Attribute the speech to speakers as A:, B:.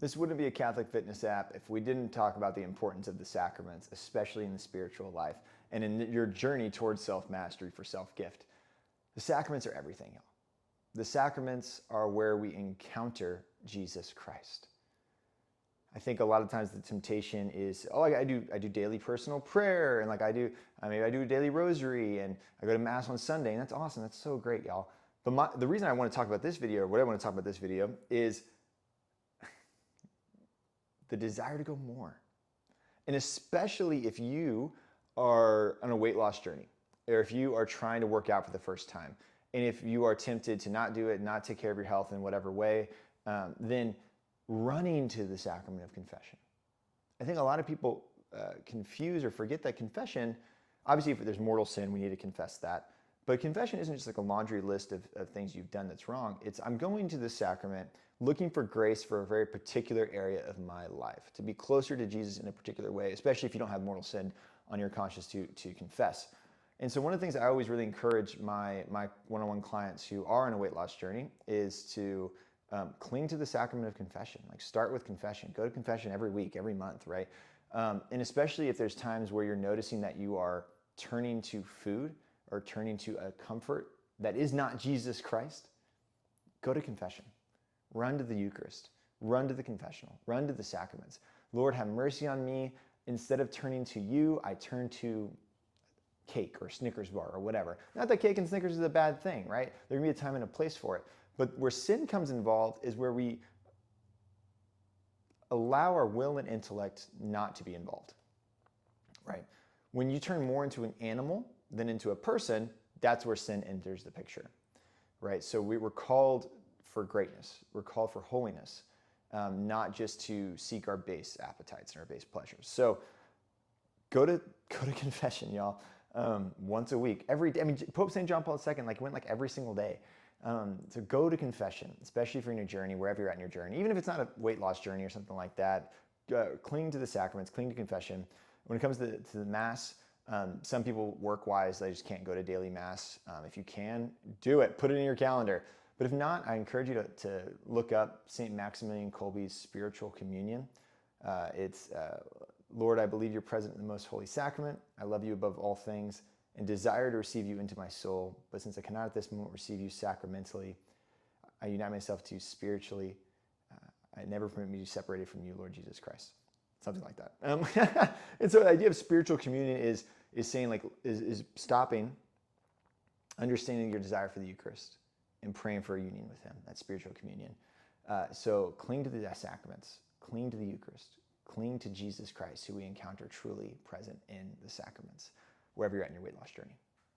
A: This wouldn't be a Catholic fitness app if we didn't talk about the importance of the sacraments, especially in the spiritual life and in your journey towards self-mastery for self-gift. The sacraments are everything, y'all. The sacraments are where we encounter Jesus Christ. I think a lot of times the temptation is, oh, I do daily personal prayer, and maybe I do a daily rosary, and I go to Mass on Sunday, and that's awesome. That's so great, y'all. But the reason I want to talk about this video, or what I want to talk about this video, is the desire to go more. And especially if you are on a weight loss journey, or if you are trying to work out for the first time, and if you are tempted to not do it, not take care of your health in whatever way, then running to the sacrament of confession. I think a lot of people confuse or forget that confession, obviously if there's mortal sin, we need to confess that. But confession isn't just like a laundry list of things you've done that's wrong. It's I'm going to the sacrament looking for grace for a very particular area of my life, to be closer to Jesus in a particular way, especially if you don't have mortal sin on your conscience to confess. And so one of the things I always really encourage my one-on-one clients who are on a weight loss journey is to cling to the sacrament of confession. Like start with confession. Go to confession every week, every month, right? And especially if there's times where you're noticing that you are turning to food or turning to a comfort that is not Jesus Christ, go to confession. Run to the Eucharist. Run to the confessional. Run to the sacraments. Lord, have mercy on me. Instead of turning to you, I turn to cake or Snickers bar or whatever. Not that cake and Snickers is a bad thing, right? There can be a time and a place for it. But where sin comes involved is where we allow our will and intellect not to be involved, right? When you turn more into an animal than into a person, that's where sin enters the picture, right? So we were called for greatness. We're called for holiness, not just to seek our base appetites and our base pleasures. So go to confession, y'all, once a week, every day. I mean, Pope St. John Paul II went every single day. So go to confession, especially if you're in your journey, wherever you're at in your journey, even if it's not a weight loss journey or something like that. Cling to the sacraments, cling to confession. When it comes to the Mass, some people work-wise, they just can't go to daily Mass. If you can, do it. Put it in your calendar. But if not, I encourage you to look up St. Maximilian Kolbe's Spiritual Communion. It's, Lord, I believe you're present in the most holy sacrament. I love you above all things and desire to receive you into my soul. But since I cannot at this moment receive you sacramentally, I unite myself to you spiritually. I never permit me to be separated from you, Lord Jesus Christ. Something like that. And so the idea of spiritual communion is saying is stopping, understanding your desire for the Eucharist, and praying for a union with him. That's spiritual communion. So cling to the sacraments, cling to the Eucharist, cling to Jesus Christ, who we encounter truly present in the sacraments, wherever you're at in your weight loss journey.